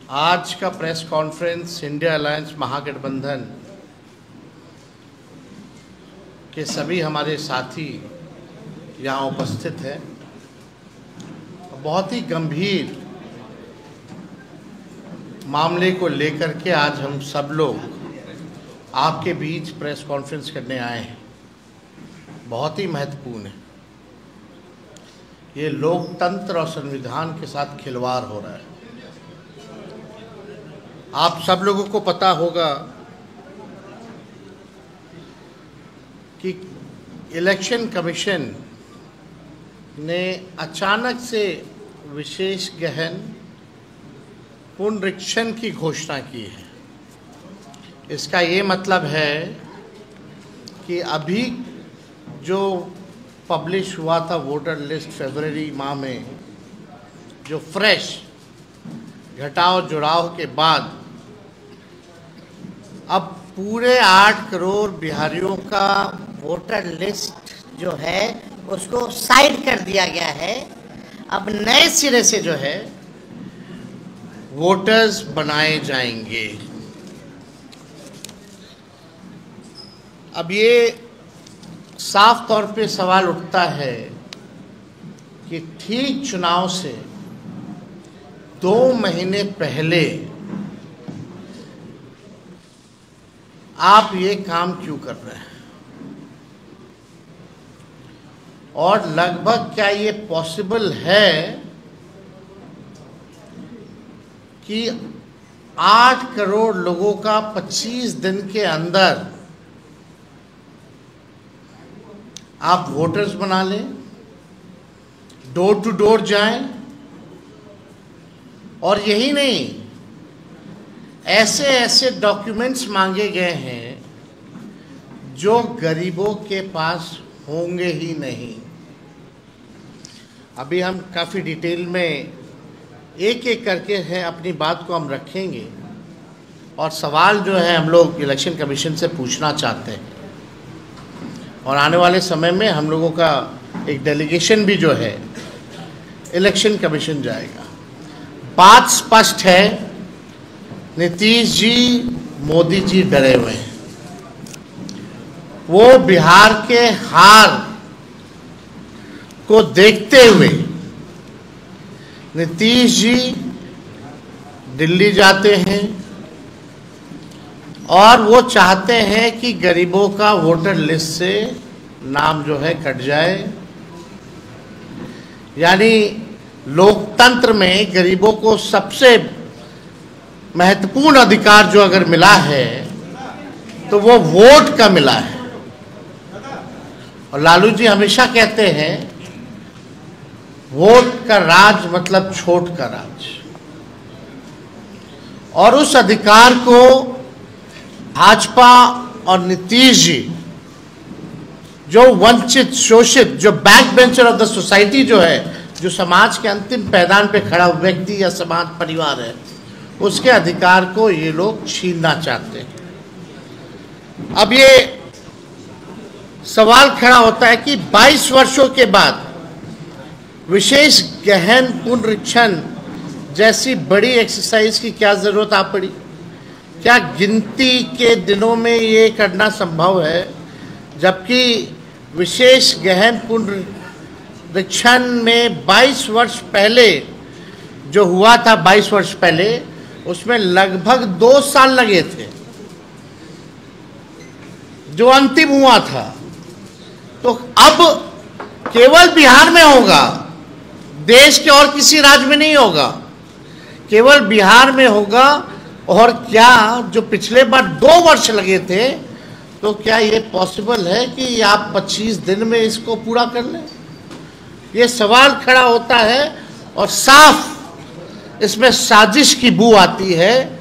आज का press conference India alliance महागठबंधन के सभी हमारे साथी यहाँ उपस्थित हैं। बहुत ही गंभीर मामले को लेकर के आज हम सब लोग आपके बीच प्रेस कॉन्फ्रेंस करने आए हैं। बहुत ही महत्वपूर्ण है। ये लोकतंत्र और संविधान के साथ खिलवाड़ हो रहा है। आप सब लोगों को पता होगा कि इलेक्शन कमीशन ने अचानक से विशेष गहन पुनरीक्षण की घोषणा की है। इसका ये मतलब है कि अभी जो पब्लिश हुआ था वोटर लिस्ट फरवरी माह में, जो फ्रेश घटाव जुड़ाव के बाद अब पूरे 8 करोड़ बिहारियों का वोटर लिस्ट जो है उसको साइड कर दिया गया है। अब नए सिरे से जो है वोटर्स बनाए जाएंगे। अब ये साफ तौर पे सवाल उठता है कि ठीक चुनाव से 2 महीने पहले आप ये काम क्यों कर रहे हैं, और लगभग क्या ये पॉसिबल है कि 8 करोड़ लोगों का 25 दिन के अंदर आप वोटर्स बना लें, डोर टू डोर जाएं, और यही नहीं, ऐसे ऐसे डॉक्यूमेंट्स मांगे गए हैं जो गरीबों के पास होंगे ही नहीं। अभी हम काफ़ी डिटेल में एक एक करके है अपनी बात को हम रखेंगे, और सवाल जो है हम लोग इलेक्शन कमीशन से पूछना चाहते हैं। और आने वाले समय में हम लोगों का एक डेलीगेशन भी जो है इलेक्शन कमीशन जाएगा। बात स्पष्ट है, नीतीश जी, मोदी जी डरे हुए हैं। वो बिहार के हार को देखते हुए नीतीश जी दिल्ली जाते हैं और वो चाहते हैं कि गरीबों का वोटर लिस्ट से नाम जो है कट जाए। यानी लोकतंत्र में गरीबों को सबसे महत्वपूर्ण अधिकार जो अगर मिला है तो वो वोट का मिला है। और लालू जी हमेशा कहते हैं वोट का राज मतलब छोट का राज, और उस अधिकार को भाजपा और नीतीश जी, जो वंचित शोषित, जो back bencher of the society जो है, जो समाज के अंतिम पैदान पे खड़ा व्यक्ति या समाज परिवार है, उसके अधिकार को ये लोग छीनना चाहते हैं। अब ये सवाल खड़ा होता है कि 22 वर्षों के बाद विशेष गहन पुनरीक्षण जैसी बड़ी एक्सरसाइज की क्या जरूरत आ पड़ी? क्या गिनती के दिनों में ये करना संभव है, जबकि विशेष गहन पुनरीक्षण में 22 वर्ष पहले जो हुआ था, 22 वर्ष पहले उसमें लगभग 2 साल लगे थे जो अंतिम हुआ था। तो अब केवल बिहार में होगा, देश के और किसी राज्य में नहीं होगा, केवल बिहार में होगा। और क्या जो पिछले बार 2 वर्ष लगे थे, तो क्या ये पॉसिबल है कि आप 25 दिन में इसको पूरा कर लें? ये सवाल खड़ा होता है और साफ इसमें साजिश की बू आती है।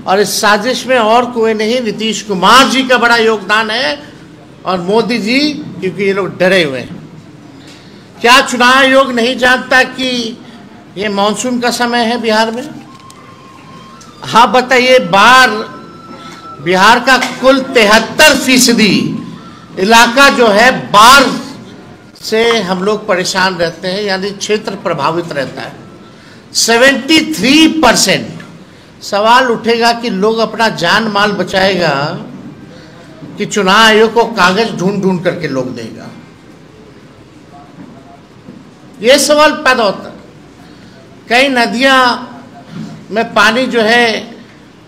और इस साजिश में और कोई नहीं, नीतीश कुमार जी का बड़ा योगदान है और मोदी जी, क्योंकि ये लोग डरे हुए हैं। क्या चुनाव आयोग नहीं जानता कि ये मानसून का समय है बिहार में? हाँ बताइए, बिहार का कुल 73% इलाका जो है बाढ़ से हम लोग परेशान रहते हैं, यानी क्षेत्र प्रभावित रहता है। 73% सवाल उठेगा कि लोग अपना जान माल बचाएगा कि चुनाव आयोग को कागज ढूंढ ढूंढ करके लोग देगा। ये सवाल पैदा होता है। कई नदियां में पानी जो है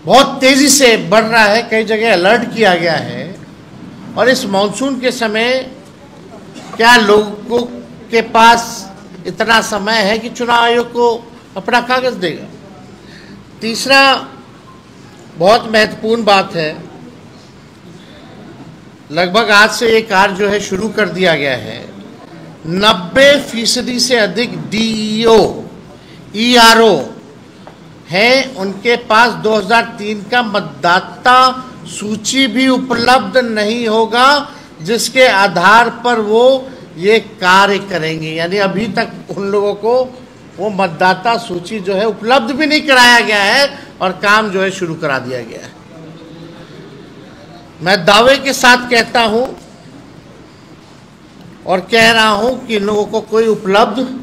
बहुत तेजी से बढ़ रहा है, कई जगह अलर्ट किया गया है, और इस मानसून के समय क्या लोगों के पास इतना समय है कि चुनाव आयोग को अपना कागज देगा? तीसरा बहुत महत्वपूर्ण बात है, लगभग आज से ये कार्य जो है शुरू कर दिया गया है। 90% से अधिक DEO ERO हैं, उनके पास 2003 का मतदाता सूची भी उपलब्ध नहीं होगा जिसके आधार पर वो ये कार्य करेंगे। यानी अभी तक उन लोगों को वो मतदाता सूची जो है उपलब्ध भी नहीं कराया गया है और काम जो है शुरू करा दिया गया है। मैं दावे के साथ कहता हूं और कह रहा हूं कि इन लोगों को कोई उपलब्ध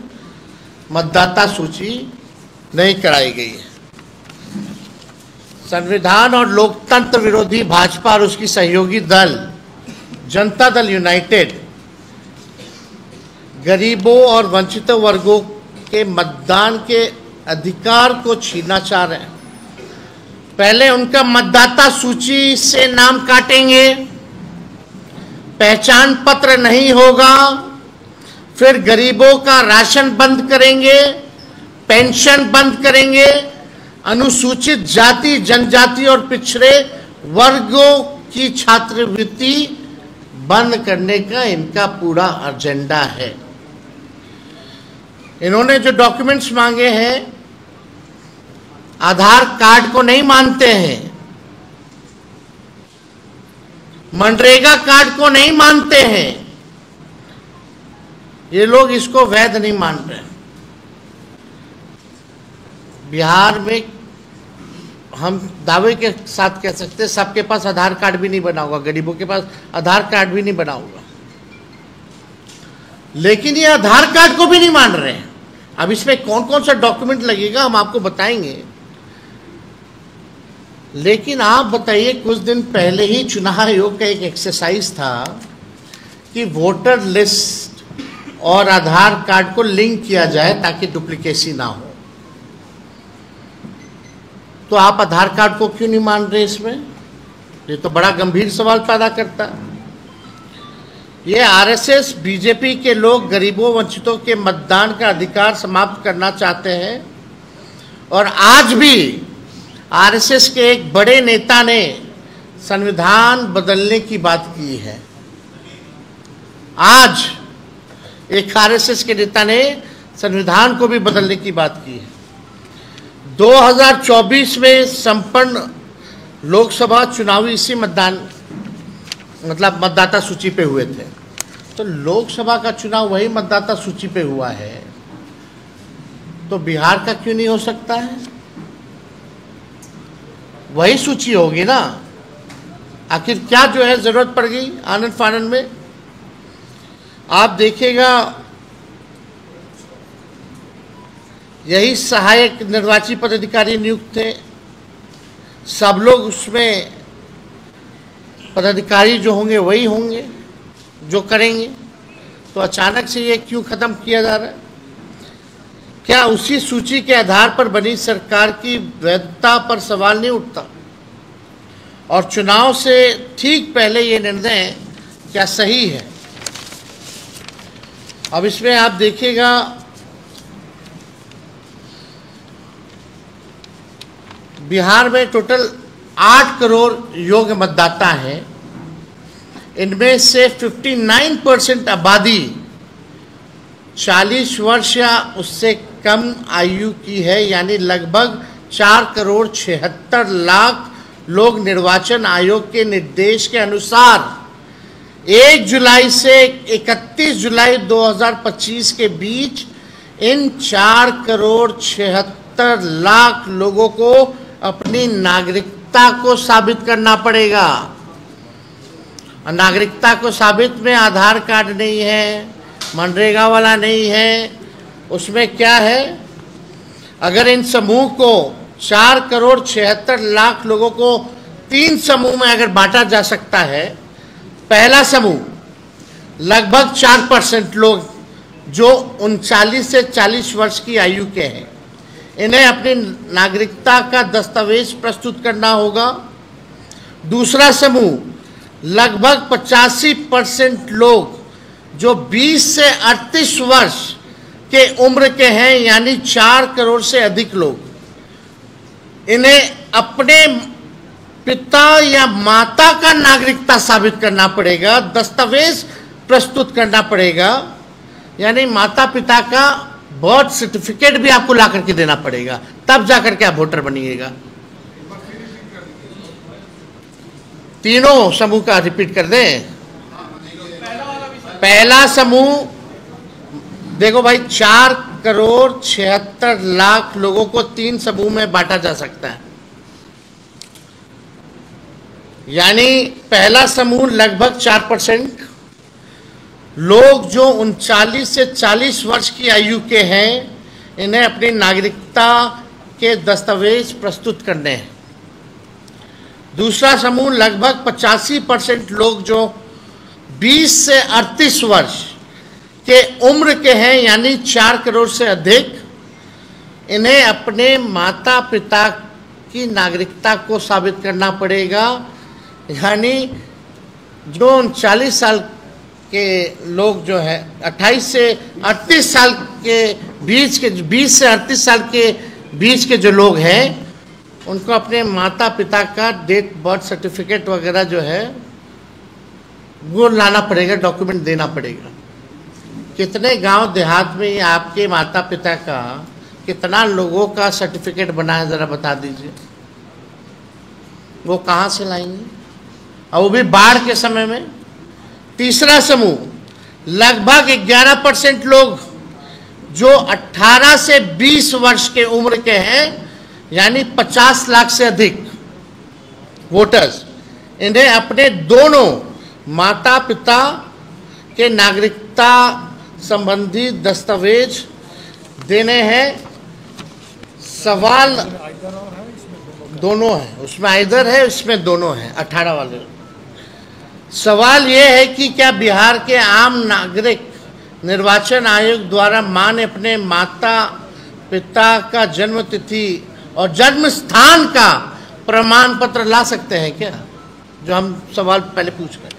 मतदाता सूची नहीं कराई गई है। संविधान और लोकतंत्र विरोधी भाजपा और उसकी सहयोगी दल जनता दल यूनाइटेड गरीबों और वंचित वर्गों के मतदान के अधिकार को छीनना चाह रहे हैं। पहले उनका मतदाता सूची से नाम काटेंगे, पहचान पत्र नहीं होगा, फिर गरीबों का राशन बंद करेंगे, पेंशन बंद करेंगे, अनुसूचित जाति जनजाति और पिछड़े वर्गों की छात्रवृत्ति बंद करने का इनका पूरा एजेंडा है। इन्होंने जो डॉक्यूमेंट्स मांगे हैं, आधार कार्ड को नहीं मानते हैं, मनरेगा कार्ड को नहीं मानते हैं, ये लोग इसको वैध नहीं मान रहे। बिहार में हम दावे के साथ कह सकते हैं सबके पास आधार कार्ड भी नहीं बना होगा, गरीबों के पास आधार कार्ड भी नहीं बना होगा, लेकिन ये आधार कार्ड को भी नहीं मान रहे हैं। अब इसमें कौन कौन सा डॉक्यूमेंट लगेगा हम आपको बताएंगे, लेकिन आप बताइए, कुछ दिन पहले ही चुनाव आयोग का एक एक्सरसाइज था कि वोटर लिस्ट और आधार कार्ड को लिंक किया जाए ताकि डुप्लीकेसी ना हो। तो आप आधार कार्ड को क्यों नहीं मान रहे इसमें? ये तो बड़ा गंभीर सवाल पैदा करता है। ये आरएसएस बीजेपी के लोग गरीबों वंचितों के मतदान का अधिकार समाप्त करना चाहते हैं, और आज भी आरएसएस के एक बड़े नेता ने संविधान बदलने की बात की है। आज एक आरएसएस के नेता ने संविधान को भी बदलने की बात की है। 2024 में संपन्न लोकसभा चुनाव इसी मतदाता सूची पे हुए थे, तो लोकसभा का चुनाव वही मतदाता सूची पे हुआ है, तो बिहार का क्यों नहीं हो सकता है? वही सूची होगी ना। आखिर क्या जो है जरूरत पड़ गई आनंद फानंद में? आप देखिएगा, यही सहायक निर्वाची पदाधिकारी नियुक्त थे, सब लोग उसमें पदाधिकारी जो होंगे वही होंगे जो करेंगे, तो अचानक से ये क्यों खत्म किया जा रहा है? क्या उसी सूची के आधार पर बनी सरकार की वैधता पर सवाल नहीं उठता? और चुनाव से ठीक पहले ये निर्णय क्या सही है? अब इसमें आप देखिएगा, बिहार में टोटल 8 करोड़ योग्य मतदाता हैं। इनमें से 59% आबादी 40 वर्ष या उससे कम आयु की है, यानी लगभग 4,76,00,000 लोग निर्वाचन आयोग के निर्देश के अनुसार 1 जुलाई से 31 जुलाई 2025 के बीच इन 4,76,00,000 लोगों को अपनी नागरिकता को साबित करना पड़ेगा। नागरिकता को साबित में आधार कार्ड नहीं है, मनरेगा वाला नहीं है, उसमें क्या है? अगर इन समूह को 4,76,00,000 लोगों को 3 समूह में अगर बांटा जा सकता है। पहला समूह लगभग 4% लोग जो 39 से 40 वर्ष की आयु के हैं, इन्हें अपनी नागरिकता का दस्तावेज प्रस्तुत करना होगा। दूसरा समूह लगभग 85% लोग जो 20 से 38 वर्ष के उम्र के हैं, यानी 4 करोड़ से अधिक लोग, इन्हें अपने पिता या माता का नागरिकता साबित करना पड़ेगा, दस्तावेज प्रस्तुत करना पड़ेगा, यानी माता पिता का बर्थ सर्टिफिकेट भी आपको ला करके देना पड़ेगा, तब जाकर के आप वोटर बनिएगा। तीनों समूह का रिपीट कर दें। पहला समूह देखो भाई, 4,76,00,000 लोगों को 3 समूह में बांटा जा सकता है। यानी पहला समूह लगभग 4% लोग जो 39 से 40 वर्ष की आयु के हैं, इन्हें अपनी नागरिकता के दस्तावेज प्रस्तुत करने हैं। दूसरा समूह लगभग 85% लोग जो 20 से 38 वर्ष के उम्र के हैं, यानी 4 करोड़ से अधिक, इन्हें अपने माता पिता की नागरिकता को साबित करना पड़ेगा। यानी जो 39 साल के लोग जो है 28 से 38 साल के बीच के, 20 से 38 साल के बीच के जो लोग हैं, उनको अपने माता पिता का डेट बर्थ सर्टिफिकेट वगैरह जो है वो लाना पड़ेगा, डॉक्यूमेंट देना पड़ेगा। कितने गांव देहात में आपके माता पिता का, कितना लोगों का सर्टिफिकेट बना है, ज़रा बता दीजिए। वो कहाँ से लाएंगे, और वो भी बाढ़ के समय में। तीसरा समूह लगभग 11% लोग जो 18 से 20 वर्ष के उम्र के हैं, यानी 50 लाख से अधिक वोटर्स, इन्हें अपने दोनों माता पिता के नागरिकता संबंधी दस्तावेज देने हैं। सवाल दोनों है, उसमें आइदर है, इसमें दोनों है, 18 वाले। सवाल यह है कि क्या बिहार के आम नागरिक निर्वाचन आयोग द्वारा मान्य अपने माता पिता का जन्म तिथि और जन्म स्थान का प्रमाण पत्र ला सकते हैं क्या? जो हम सवाल पहले पूछ रहे हैं।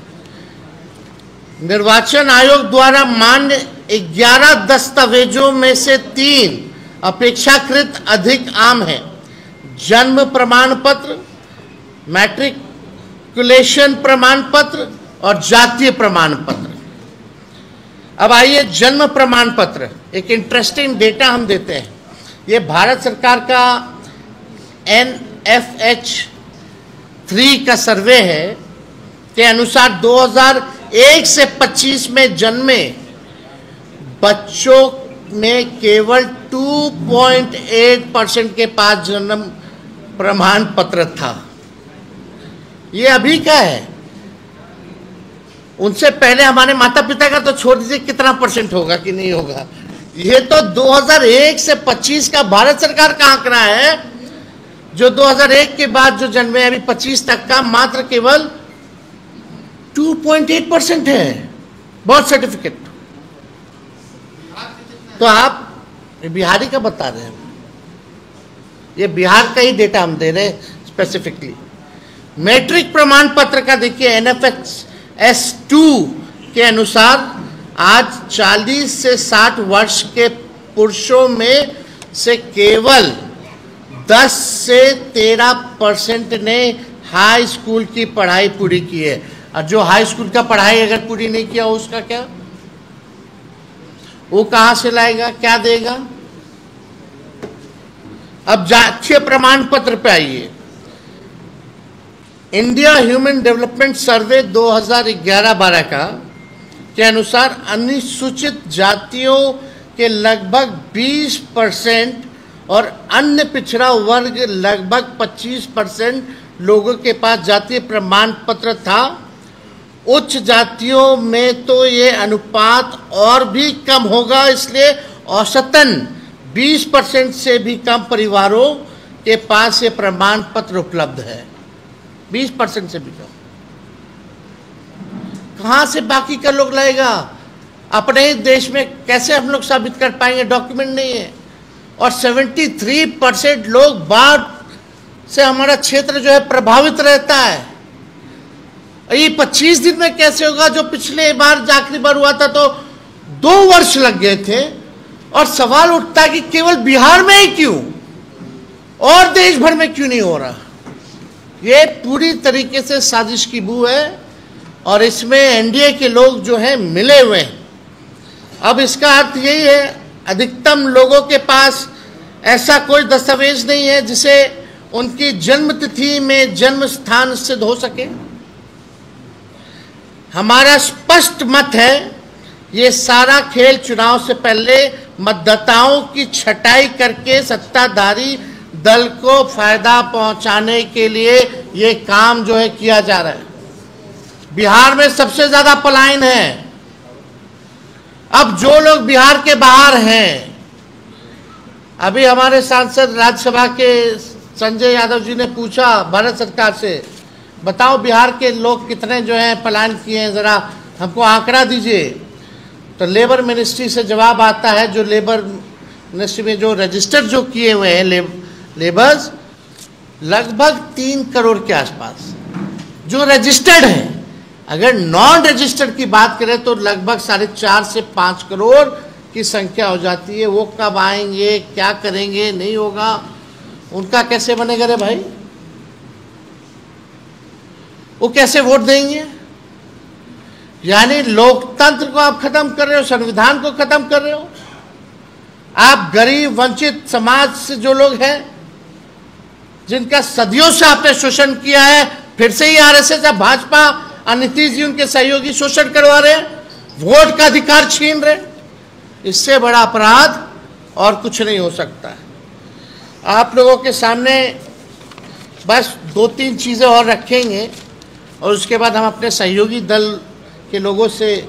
निर्वाचन आयोग द्वारा मान्य 11 दस्तावेजों में से 3 अपेक्षाकृत अधिक आम हैं: जन्म प्रमाण पत्र, मैट्रिकुलेशन प्रमाण पत्र और जातीय प्रमाण पत्र। अब आइए, जन्म प्रमाण पत्र, एक इंटरेस्टिंग डेटा हम देते हैं। ये भारत सरकार का NFH 3 का सर्वे है के अनुसार 2001 से 25 में जन्मे बच्चों में केवल 2.8% के पास जन्म प्रमाण पत्र था। ये अभी का है, उनसे पहले हमारे माता पिता का तो छोड़ दीजिए, कितना % होगा कि नहीं होगा। ये तो 2001 से 25 का भारत सरकार का आंकड़ा है। जो 2001 के बाद जो जन्मे अभी 25 तक का मात्र केवल 2.8% है बर्थ सर्टिफिकेट। तो आप बिहारी का बता रहे हैं, ये बिहार का ही डेटा हम दे रहे हैं स्पेसिफिकली। मैट्रिक प्रमाण पत्र का देखिए, NFS 2 के अनुसार आज 40 से 60 वर्ष के पुरुषों में से केवल 10 से 13% ने हाई स्कूल की पढ़ाई पूरी की है। और जो हाई स्कूल का पढ़ाई अगर पूरी नहीं किया हो, उसका क्या, वो कहां से लाएगा, क्या देगा? अब जातीय प्रमाण पत्र पे आइए। इंडिया ह्यूमन डेवलपमेंट सर्वे 2011-12 का के अनुसार अनुसूचित जातियों के लगभग 20% और अन्य पिछड़ा वर्ग लगभग 25% लोगों के पास जातीय प्रमाण पत्र था। उच्च जातियों में तो ये अनुपात और भी कम होगा, इसलिए औसतन 20% से भी कम परिवारों के पास ये प्रमाण पत्र उपलब्ध है, 20% से भी कम। कहां से बाकी का लोग लाएगा? अपने ही देश में कैसे हम लोग साबित कर पाएंगे? डॉक्यूमेंट नहीं है। और 73% लोग बाढ़ से हमारा क्षेत्र जो है प्रभावित रहता है। ये 25 दिन में कैसे होगा? जो पिछले बार आखिरी बार हुआ था तो 2 वर्ष लग गए थे। और सवाल उठता है कि केवल बिहार में ही क्यों, और देश भर में क्यों नहीं हो रहा? ये पूरी तरीके से साजिश की बू है और इसमें एनडीए के लोग जो हैं मिले हुए हैं। अब इसका अर्थ यही है, अधिकतम लोगों के पास ऐसा कोई दस्तावेज नहीं है जिसे उनकी जन्म तिथि में जन्म स्थान सिद्ध हो सके। हमारा स्पष्ट मत है, ये सारा खेल चुनाव से पहले मतदाताओं की छटाई करके सत्ताधारी दल को फायदा पहुंचाने के लिए ये काम जो है किया जा रहा है। बिहार में सबसे ज्यादा पलायन है। अब जो लोग बिहार के बाहर हैं, अभी हमारे सांसद राज्यसभा के संजय यादव जी ने पूछा भारत सरकार से, बताओ बिहार के लोग कितने जो हैं पलायन किए हैं, जरा हमको आंकड़ा दीजिए। तो लेबर मिनिस्ट्री से जवाब आता है, जो लेबर मिनिस्ट्री में जो रजिस्टर जो किए हुए हैं लेबर्स, लगभग 3 करोड़ के आसपास जो रजिस्टर्ड हैं। अगर नॉन रजिस्टर्ड की बात करें तो लगभग 4.5 से 5 करोड़ की संख्या हो जाती है। वो कब आएंगे, क्या करेंगे, नहीं होगा, उनका कैसे बनेगा रे भाई? वो कैसे वोट देंगे? यानी लोकतंत्र को आप खत्म कर रहे हो, संविधान को खत्म कर रहे हो। आप गरीब वंचित समाज से जो लोग हैं, जिनका सदियों से आपने शोषण किया है, फिर से ही आरएसएस या भाजपा और नीतीश जी उनके सहयोगी शोषण करवा रहे हैं, वोट का अधिकार छीन रहे। इससे बड़ा अपराध और कुछ नहीं हो सकता है। आप लोगों के सामने बस 2-3 चीजें और रखेंगे और उसके बाद हम अपने सहयोगी दल के लोगों से,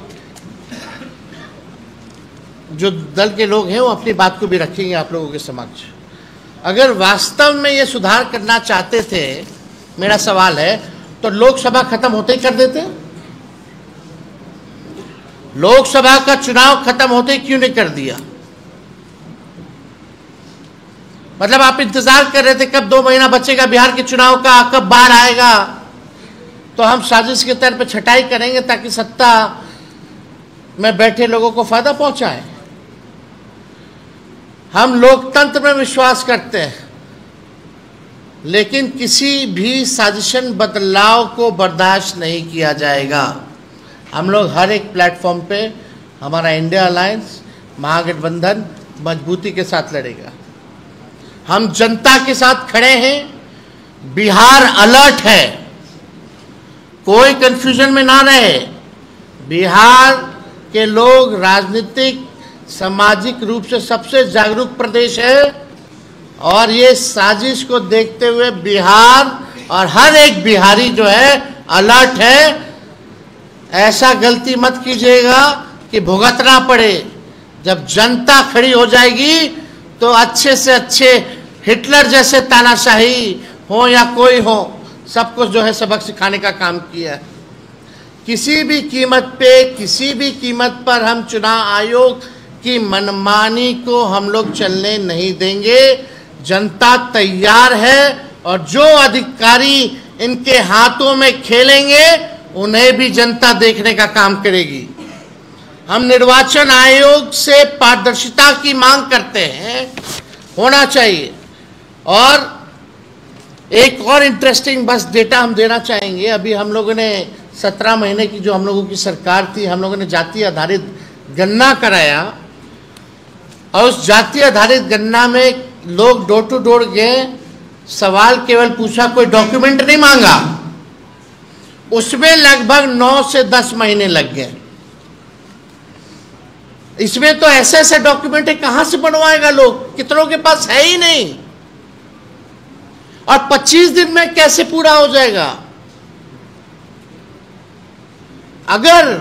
जो दल के लोग हैं, वो अपनी बात को भी रखेंगे आप लोगों के समक्ष। अगर वास्तव में ये सुधार करना चाहते थे, मेरा सवाल है, तो लोकसभा खत्म होते ही कर देते? लोकसभा का चुनाव खत्म होते ही क्यों नहीं कर दिया? मतलब आप इंतजार कर रहे थे कब 2 महीना बचेगा बिहार के चुनाव का, कब बाढ़ आएगा तो हम साजिश के तौर पे छटाई करेंगे ताकि सत्ता में बैठे लोगों को फायदा पहुंचाएं। हम लोकतंत्र में विश्वास करते हैं, लेकिन किसी भी साजिशन बदलाव को बर्दाश्त नहीं किया जाएगा। हम लोग हर एक प्लेटफॉर्म पे हमारा इंडिया अलायंस महागठबंधन मजबूती के साथ लड़ेगा। हम जनता के साथ खड़े हैं। बिहार अलर्ट है, कोई कंफ्यूजन में ना रहे। बिहार के लोग राजनीतिक सामाजिक रूप से सबसे जागरूक प्रदेश है और ये साजिश को देखते हुए बिहार और हर एक बिहारी जो है अलर्ट है। ऐसा गलती मत कीजिएगा कि भुगतना पड़े। जब जनता खड़ी हो जाएगी तो अच्छे से अच्छे हिटलर जैसे तानाशाही हो या कोई हो, सबको जो है सबक सिखाने का काम किया है। किसी भी कीमत पे, किसी भी कीमत पर हम चुनाव आयोग की मनमानी को हम लोग चलने नहीं देंगे। जनता तैयार है और जो अधिकारी इनके हाथों में खेलेंगे उन्हें भी जनता देखने का काम करेगी। हम निर्वाचन आयोग से पारदर्शिता की मांग करते हैं, होना चाहिए। और एक और इंटरेस्टिंग बस डेटा हम देना चाहेंगे। अभी हम लोगों ने 17 महीने की जो हम लोगों की सरकार थी, हम लोगों ने जाति आधारित गणना कराया और उस जाति आधारित गणना में लोग डोर टू डोर गए, सवाल केवल पूछा, कोई डॉक्यूमेंट नहीं मांगा। उसमें लगभग 9 से 10 महीने लग गए। इसमें तो ऐसे ऐसे डॉक्यूमेंट कहां से बनवाएगा लोग, कितनों के पास है ही नहीं। और 25 दिन में कैसे पूरा हो जाएगा? अगर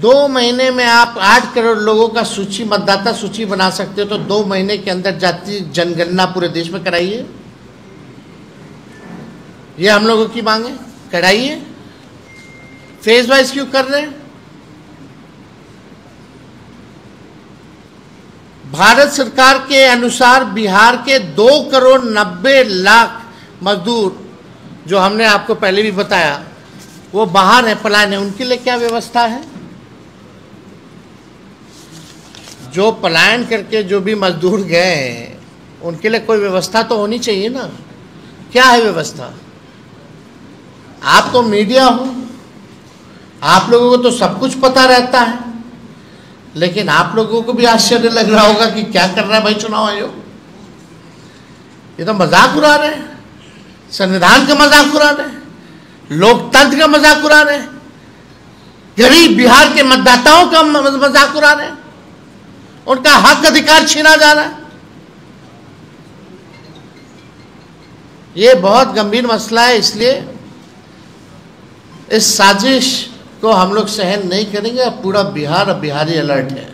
2 महीने में आप 8 करोड़ लोगों का सूची, मतदाता सूची बना सकते हो, तो 2 महीने के अंदर जातीय जनगणना पूरे देश में कराइए। ये हम लोगों की मांग है, कराइए। फेज वाइज क्यों कर रहे हैं? भारत सरकार के अनुसार बिहार के 2,90,00,000 मजदूर, जो हमने आपको पहले भी बताया, वो बाहर है, पलायन है। उनके लिए क्या व्यवस्था है? जो पलायन करके जो भी मजदूर गए हैं, उनके लिए कोई व्यवस्था तो होनी चाहिए ना। क्या है व्यवस्था? आप तो मीडिया हो, आप लोगों को तो सब कुछ पता रहता है, लेकिन आप लोगों को भी आश्चर्य लग रहा होगा कि क्या कर रहा है भाई चुनाव आयोग। ये तो मजाक उड़ा रहे हैं, संविधान का मजाक उड़ा रहे हैं, लोकतंत्र का मजाक उड़ा रहे हैं, गरीब बिहार के मतदाताओं का मजाक उड़ा रहे हैं, उनका हक अधिकार छीना जा रहा है। ये बहुत गंभीर मसला है, इसलिए इस साजिश को हम लोग सहन नहीं करेंगे। पूरा बिहार अब बिहारी अलर्ट है।